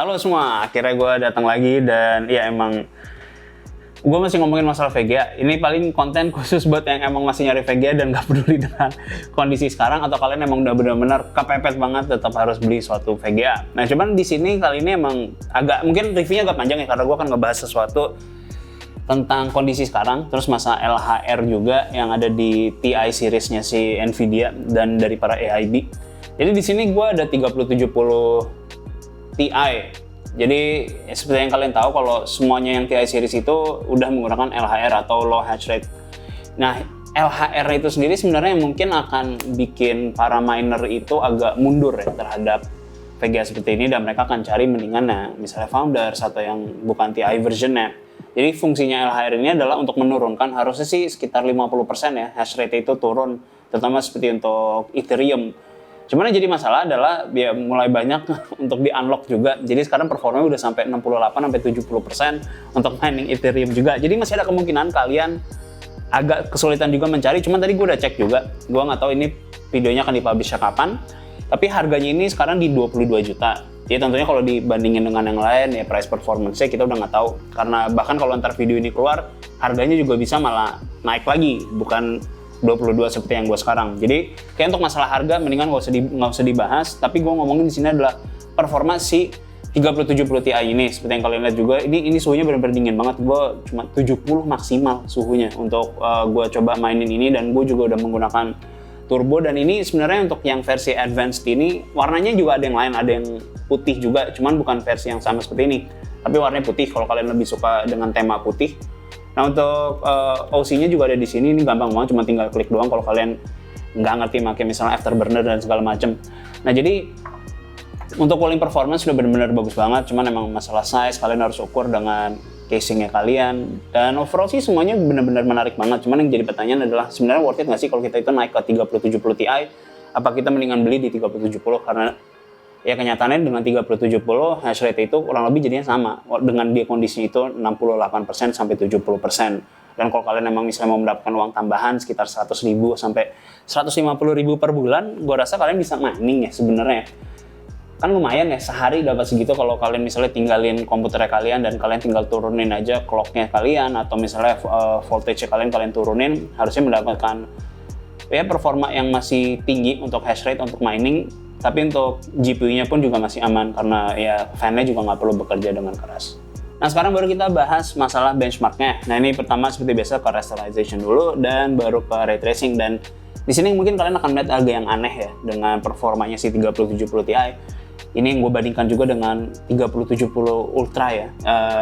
Halo semua, akhirnya gue datang lagi dan ya emang gue masih ngomongin masalah VGA. Ini paling konten khusus buat yang emang masih nyari VGA dan gak peduli dengan kondisi sekarang, atau kalian emang udah benar-benar kepepet banget tetap harus beli suatu VGA. Nah cuman di sini kali ini emang agak mungkin reviewnya agak panjang ya, karena gue akan ngebahas sesuatu tentang kondisi sekarang, terus masa LHR juga yang ada di TI seriesnya si Nvidia dan dari para AIB. Jadi di sini gue ada 3070 Ti. Jadi seperti yang kalian tahu kalau semuanya yang TI series itu udah menggunakan LHR atau low hash rate. Nah, LHR itu sendiri sebenarnya mungkin akan bikin para miner itu agak mundur ya terhadap VGA seperti ini, dan mereka akan cari mendingan misalnya Founders atau yang bukan TI versionnya. Jadi fungsinya LHR ini adalah untuk menurunkan, harusnya sih sekitar 50% ya hash rate itu turun, terutama seperti untuk Ethereum. Cuman yang jadi masalah adalah ya mulai banyak untuk di-unlock juga. Jadi sekarang performanya udah sampai 68-70% untuk mining Ethereum juga. Jadi masih ada kemungkinan kalian agak kesulitan juga mencari. Cuman tadi gue udah cek juga. Gue nggak tahu ini videonya akan dipublish kapan. Tapi harganya ini sekarang di 22 juta. Jadi tentunya kalau dibandingin dengan yang lain ya price performance-nya kita udah nggak tahu. Karena bahkan kalau ntar video ini keluar, harganya juga bisa malah naik lagi. Bukan 22 seperti yang gue sekarang. Jadi kayak untuk masalah harga mendingan nggak usah dibahas. Tapi gue ngomongin di sini adalah performa si 3070 Ti ini. Seperti yang kalian lihat juga, ini suhunya benar-benar dingin banget. Gue cuma 70 maksimal suhunya untuk gue coba mainin ini, dan gue juga udah menggunakan turbo. Dan ini sebenarnya untuk yang versi advanced ini warnanya juga ada yang lain, ada yang putih juga. Cuman bukan versi yang sama seperti ini, tapi warnanya putih kalau kalian lebih suka dengan tema putih. Nah untuk OC-nya juga ada di sini, ini gampang banget, cuma tinggal klik doang kalau kalian nggak ngerti pakai misalnya Afterburner dan segala macem. Nah jadi untuk cooling performance sudah benar-benar bagus banget, cuman emang masalah size kalian harus ukur dengan casingnya kalian. Dan overall sih semuanya benar-benar menarik banget, cuman yang jadi pertanyaan adalah sebenarnya worth it nggak sih kalau kita itu naik ke 3070 Ti? Apa kita mendingan beli di 3070? Karena ya kenyataannya dengan 3070 hash rate itu kurang lebih jadinya sama dengan dia kondisinya itu 68% sampai 70%. Dan kalau kalian memang misalnya mau mendapatkan uang tambahan sekitar 100.000 sampai 150.000 per bulan, gue rasa kalian bisa mining ya sebenarnya. Kan lumayan ya, sehari dapat segitu kalau kalian misalnya tinggalin komputernya kalian dan kalian tinggal turunin aja clocknya kalian, atau misalnya voltage kalian turunin, harusnya mendapatkan ya performa yang masih tinggi untuk hash rate untuk mining. Tapi untuk GPU-nya pun juga masih aman karena ya fan-nya juga nggak perlu bekerja dengan keras. Nah sekarang baru kita bahas masalah benchmark-nya. Nah ini pertama seperti biasa ke rasterization dulu dan baru ke ray tracing. Dan di sini mungkin kalian akan melihat agak yang aneh ya dengan performanya si 3070 Ti. Ini yang gue bandingkan juga dengan 3070 Ultra ya,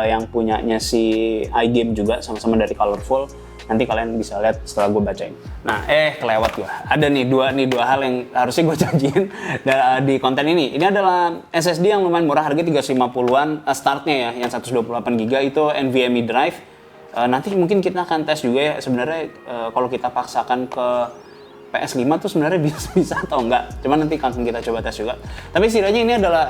yang punyanya si iGame juga, sama-sama dari Colorful. Nanti kalian bisa lihat setelah gue bacain. Nah, kelewat gue. Ada nih dua hal yang harusnya gue janjiin di konten ini. Ini adalah SSD yang lumayan murah, harga 350-an startnya ya, yang 128GB itu NVMe drive. Nanti mungkin kita akan tes juga ya sebenarnya kalau kita paksakan ke PS5 tuh sebenarnya bisa atau enggak. Cuman nanti akan kita coba tes juga. Tapi setidaknya ini adalah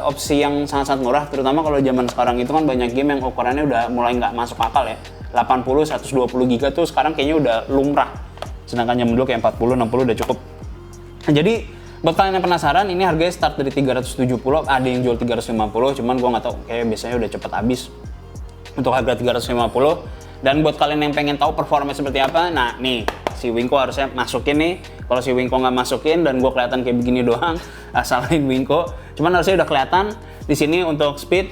opsi yang sangat-sangat murah, terutama kalau zaman sekarang itu kan banyak game yang ukurannya udah mulai nggak masuk akal ya. 80, 120 GB tuh sekarang kayaknya udah lumrah. Sedangkan zaman dulu kayak 40, 60 udah cukup. Nah, jadi buat kalian yang penasaran, ini harganya start dari 370, ada yang jual 350, cuman gua nggak tahu, kayak biasanya udah cepet habis untuk harga 350. Dan buat kalian yang pengen tahu performa seperti apa, nah nih si Wingko harusnya masukin nih. Kalau si Wingko nggak masukin dan gue kelihatan kayak begini doang, salahin Wingko. Cuman harusnya udah kelihatan di sini untuk speed,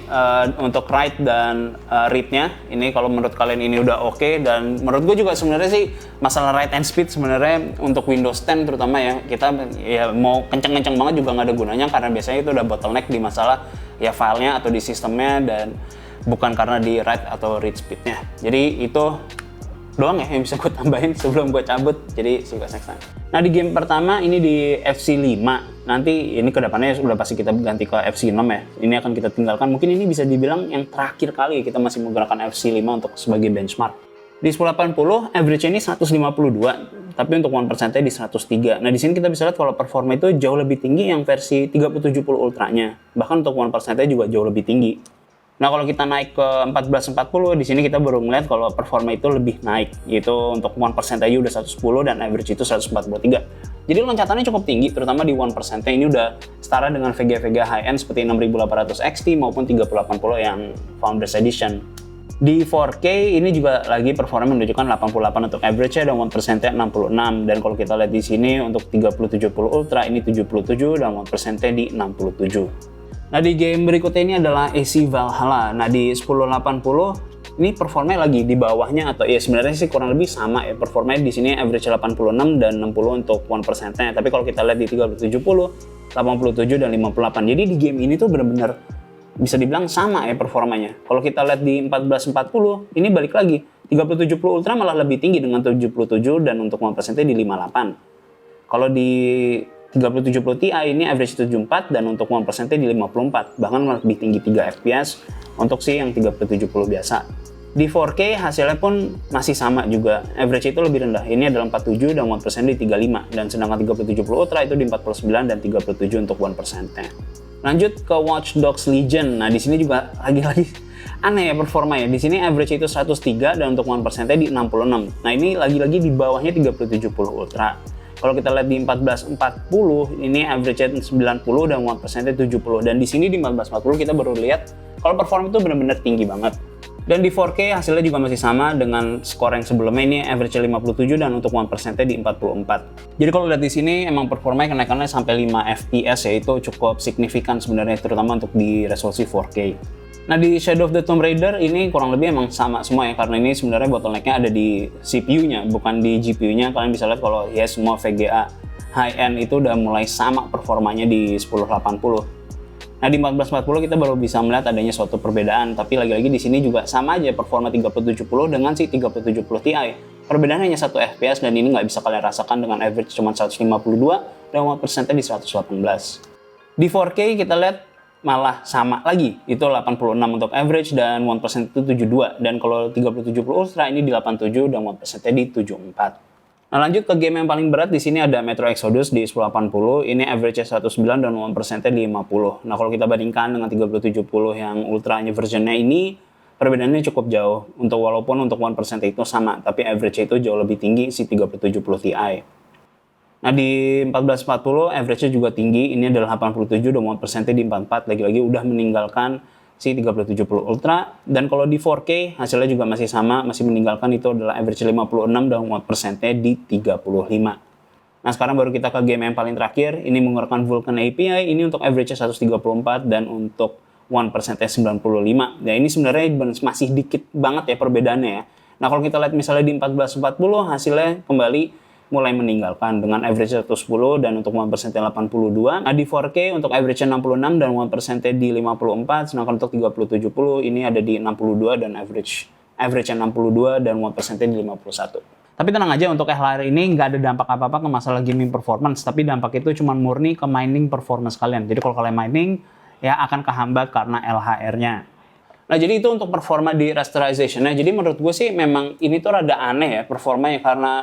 untuk write dan read-nya. Ini kalau menurut kalian ini udah oke. Dan menurut gue juga sebenarnya sih masalah write and speed sebenarnya untuk Windows 10 terutama ya, kita ya mau kenceng-kenceng banget juga nggak ada gunanya, karena biasanya itu udah bottleneck di masalah ya filenya atau di sistemnya, dan bukan karena di write atau read speednya. Jadi itu doang ya yang bisa gue tambahin sebelum gue cabut. Jadi see you guys next time. Nah di game pertama ini di FC5. Nanti ini kedepannya sudah pasti kita ganti ke FC6 ya. Ini akan kita tinggalkan. Mungkin ini bisa dibilang yang terakhir kali kita masih menggunakan FC5 untuk sebagai benchmark. Di 1080 average ini 152, tapi untuk 1%-nya di 103. Nah di sini kita bisa lihat kalau performa itu jauh lebih tinggi yang versi 3070 Ultra-nya. Bahkan untuk 1%-nya juga jauh lebih tinggi. Nah kalau kita naik ke 1440, di sini kita baru ngeliat kalau performa itu lebih naik, yaitu untuk 1% aja udah 110 dan average itu 143. Jadi loncatannya cukup tinggi, terutama di 1% ini udah setara dengan VGA high-end seperti 6800 XT maupun 3080 yang Founders Edition. Di 4K ini juga lagi performa menunjukkan 88 untuk average-nya dan 1%-nya 66. Dan kalau kita lihat di sini untuk 3070 Ultra ini 77 dan 1%-nya di 67. Nah di game berikutnya ini adalah AC Valhalla. Nah di 1080 ini performanya lagi di bawahnya atau ya sebenarnya sih kurang lebih sama ya, performanya di sini average 86 dan 60 untuk 1%-nya. Tapi kalau kita lihat di 3070, 87 dan 58. Jadi di game ini tuh benar-benar bisa dibilang sama ya performanya. Kalau kita lihat di 1440, ini balik lagi. 3070 Ultra malah lebih tinggi dengan 77 dan untuk 1%-nya di 58. Kalau di 3070 Ti ini average 74 dan untuk 1%-nya di 54. Bahkan lebih tinggi 3 fps untuk si yang 3070 biasa. Di 4K hasilnya pun masih sama juga. Average itu lebih rendah. Ini adalah 47 dan 1% di 35. Dan sedangkan 3070 Ultra itu di 49 dan 37 untuk 1%-nya. Lanjut ke Watch Dogs Legion. Nah, di sini juga lagi-lagi aneh ya performa ya. Di sini average itu 103 dan untuk 1%-nya di 66. Nah, ini lagi-lagi di bawahnya 3070 Ultra. Kalau kita lihat di 1440, ini average-nya 90 dan 1%-nya 70. Dan di sini di 1440 kita baru lihat kalau performa itu benar-benar tinggi banget. Dan di 4K hasilnya juga masih sama dengan skor yang sebelumnya, ini average-nya 57 dan untuk 1%-nya di 44. Jadi kalau lihat di sini emang performanya kenaikannya sampai 5 fps ya, itu cukup signifikan sebenarnya terutama untuk di resolusi 4K. Nah di Shadow of the Tomb Raider ini kurang lebih emang sama semua ya, karena ini sebenarnya bottleneck-nya ada di CPU-nya bukan di GPU-nya. Kalian bisa lihat kalau ya semua VGA high-end itu udah mulai sama performanya di 1080. Nah di 1440 kita baru bisa melihat adanya suatu perbedaan, tapi lagi-lagi di sini juga sama aja performa 3070 dengan si 3070 Ti. Perbedaannya hanya 1 fps dan ini nggak bisa kalian rasakan dengan average cuma 152 dan 1%-nya di 118. Di 4K kita lihat malah sama lagi, itu 86 untuk average dan 1% itu 72. Dan kalau 3070 Ultra ini di 87 dan 1%-nya di 74. Nah lanjut ke game yang paling berat, di sini ada Metro Exodus di 1080, ini average-nya 109 dan 1%-nya di 50. Nah kalau kita bandingkan dengan 3070 yang ultranya versionnya ini, perbedaannya cukup jauh. Walaupun untuk 1% itu sama, tapi average-nya itu jauh lebih tinggi si 3070 Ti. Nah di 1440 average-nya juga tinggi, ini adalah 87 dan 1%-nya di 44, lagi-lagi udah meninggalkan si 3070 Ultra. Dan kalau di 4K hasilnya juga masih sama, masih meninggalkan, itu adalah average 56 dan 1%-nya di 35. Nah sekarang baru kita ke game yang paling terakhir, ini menggunakan Vulkan API, ini untuk average-nya 134 dan untuk 1%-nya 95. Nah ini sebenarnya masih dikit banget ya perbedaannya ya. Nah kalau kita lihat misalnya di 1440 hasilnya kembali mulai meninggalkan dengan average 110 dan untuk 1%-nya 82. Nah di 4K untuk average 66 dan 1%-nya di 54, sedangkan untuk 3070 ini ada di 62 dan average-nya 62 dan 1%-nya di 51. Tapi tenang aja, untuk LHR ini nggak ada dampak apa-apa ke masalah gaming performance, tapi dampak itu cuma murni ke mining performance kalian. Jadi kalau kalian mining, ya akan kehambat karena LHR-nya. Nah jadi itu untuk performa di rasterization-nya. Jadi menurut gue sih memang ini tuh rada aneh ya performanya, karena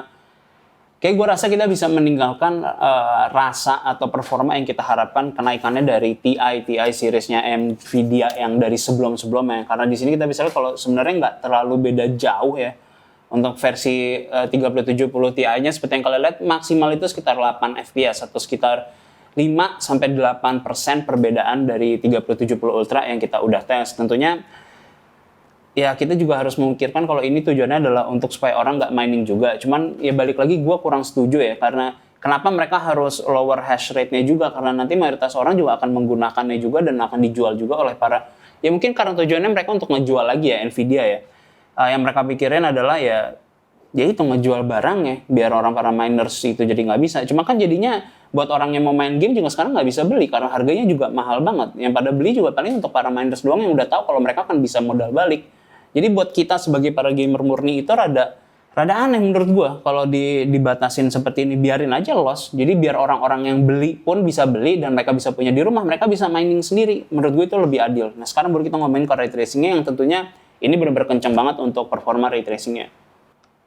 kayak gue rasa kita bisa meninggalkan rasa atau performa yang kita harapkan kenaikannya dari TI seriesnya Nvidia yang dari sebelum-sebelumnya. Karena di sini kita bisa lihat kalau sebenarnya nggak terlalu beda jauh ya. Untuk versi 3070 Ti-nya seperti yang kalian lihat maksimal itu sekitar 8 fps atau sekitar 5-8% perbedaan dari 3070 Ultra yang kita udah tes. Tentunya ya kita juga harus memikirkan kalau ini tujuannya adalah untuk supaya orang nggak mining juga. Cuman ya balik lagi gue kurang setuju ya, karena kenapa mereka harus lower hash rate-nya juga, karena nanti mayoritas orang juga akan menggunakannya juga dan akan dijual juga oleh para, ya mungkin karena tujuannya mereka untuk ngejual lagi ya Nvidia ya. Yang mereka pikirin adalah ya itu ngejual barang ya, biar orang para miners itu jadi nggak bisa. Cuma kan jadinya buat orang yang mau main game juga sekarang nggak bisa beli karena harganya juga mahal banget. Yang pada beli juga paling untuk para miners doang yang udah tahu kalau mereka kan bisa modal balik. Jadi buat kita sebagai para gamer murni itu rada aneh menurut gua kalau dibatasin seperti ini, biarin aja loss. Jadi biar orang-orang yang beli pun bisa beli dan mereka bisa punya di rumah, mereka bisa mining sendiri. Menurut gue itu lebih adil. Nah sekarang baru kita ngomongin ke ray tracing-nya yang tentunya ini benar-benar kencang banget untuk performa ray tracing-nya.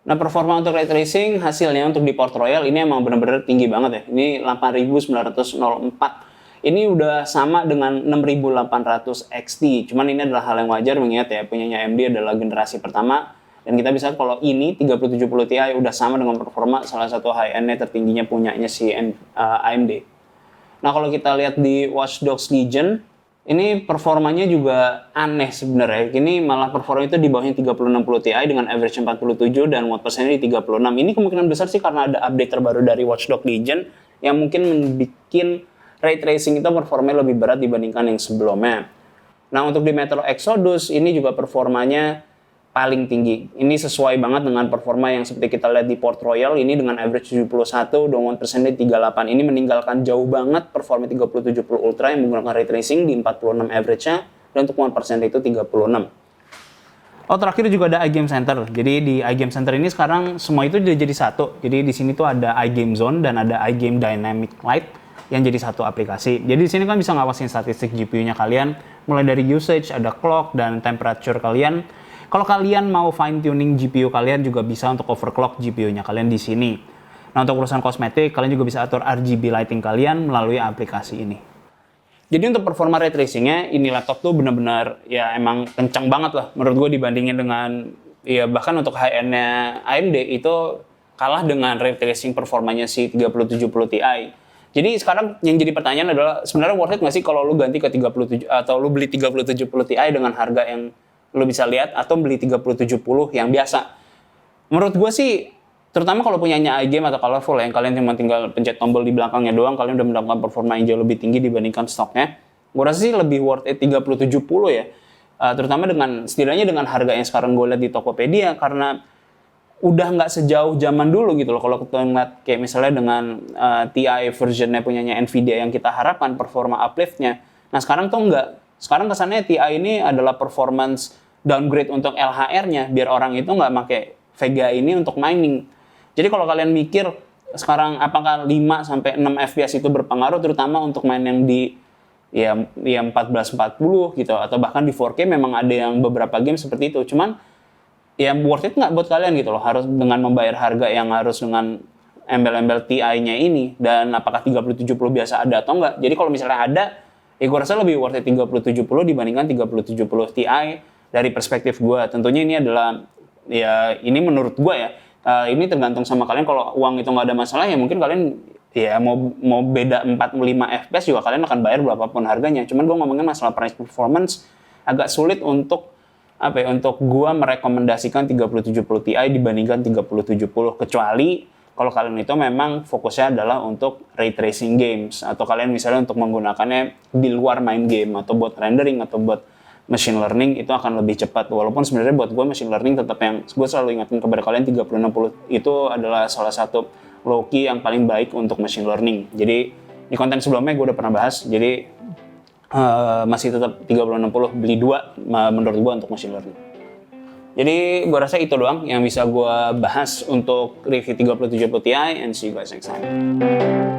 Nah performa untuk ray tracing hasilnya untuk di Port Royal ini emang benar-benar tinggi banget ya. Ini 8904. Ini udah sama dengan 6800 XT. Cuman ini adalah hal yang wajar mengingat ya punyanya AMD adalah generasi pertama. Dan kita bisa lihat kalau ini 3070 Ti udah sama dengan performa salah satu high-end tertingginya punyanya si AMD. Nah kalau kita lihat di Watch Dogs Legion, ini performanya juga aneh sebenarnya. Ini malah performanya itu di bawahnya 3060 Ti dengan average 47 dan watt persennya di 36. Ini kemungkinan besar sih karena ada update terbaru dari Watch Dogs Legion yang mungkin membuat ray tracing itu performanya lebih berat dibandingkan yang sebelumnya. Nah untuk di Metro Exodus ini juga performanya paling tinggi. Ini sesuai banget dengan performa yang seperti kita lihat di Port Royal ini dengan average 71 dan watt persennya 38. Ini meninggalkan jauh banget performa 3070 Ultra yang menggunakan ray tracing di 46 average-nya dan untuk watt persennya itu 36. Oh terakhir juga ada iGame Center. Jadi di iGame Center ini sekarang semua itu udah jadi satu. Jadi di sini tuh ada iGame Zone dan ada iGame Dynamic Light yang jadi satu aplikasi. Jadi di sini kan bisa ngawasin statistik GPU-nya kalian, mulai dari usage, ada clock dan temperature kalian. Kalau kalian mau fine tuning GPU kalian juga bisa untuk overclock GPU-nya kalian di sini. Nah untuk urusan kosmetik kalian juga bisa atur RGB lighting kalian melalui aplikasi ini. Jadi untuk performa ray tracing-nya ini laptop tuh benar-benar ya emang kencang banget lah menurut gue dibandingin dengan ya bahkan untuk high-end-nya AMD itu kalah dengan ray tracing performanya si 3070 Ti. Jadi sekarang yang jadi pertanyaan adalah sebenarnya worth it nggak sih kalau lu ganti ke 37 atau lu beli 3070 Ti dengan harga yang lu bisa lihat atau beli 3070 yang biasa. Menurut gue sih, terutama kalau punyanya iGame atau Colorful yang kalian cuma tinggal pencet tombol di belakangnya doang, kalian udah mendapatkan performa yang jauh lebih tinggi dibandingkan stoknya. Gue rasa sih lebih worth it 3070 ya. Terutama dengan setidaknya dengan harga yang sekarang gue lihat di Tokopedia karena udah nggak sejauh zaman dulu gitu loh. Kalau kita ngeliat kayak misalnya dengan TI versionnya punyanya Nvidia yang kita harapkan performa uplift-nya. Nah sekarang tuh enggak. Sekarang kesannya TI ini adalah performance downgrade untuk LHR-nya biar orang itu nggak pakai Vega ini untuk mining. Jadi kalau kalian mikir sekarang apakah 5 sampai 6 FPS itu berpengaruh terutama untuk main yang di ya 1440 gitu atau bahkan di 4K memang ada yang beberapa game seperti itu. Cuman ya worth it nggak buat kalian gitu loh harus dengan membayar harga yang harus dengan embel-embel TI-nya ini dan apakah 3070 biasa ada atau enggak. Jadi kalau misalnya ada ya gue rasa lebih worth it 3070 dibandingkan 3070 Ti dari perspektif gue. Tentunya ini adalah, ya ini menurut gue ya, ini tergantung sama kalian. Kalau uang itu nggak ada masalah ya mungkin kalian ya mau beda 4-5 FPS juga kalian akan bayar berapapun harganya. Cuman gue ngomongin masalah price performance agak sulit untuk untuk gue merekomendasikan 3070 Ti dibandingkan 3070 kecuali kalau kalian itu memang fokusnya adalah untuk ray tracing games atau kalian misalnya untuk menggunakannya di luar main game atau buat rendering atau buat machine learning itu akan lebih cepat. Walaupun sebenarnya buat gue machine learning tetap yang gue selalu ingatkan kepada kalian 3060 itu adalah salah satu low key yang paling baik untuk machine learning. Jadi di konten sebelumnya gue udah pernah bahas. Jadi masih tetap 3060 beli 2 menurut gue untuk machine learning. Jadi gue rasa itu doang yang bisa gue bahas untuk review 3070 Ti and see you guys next time.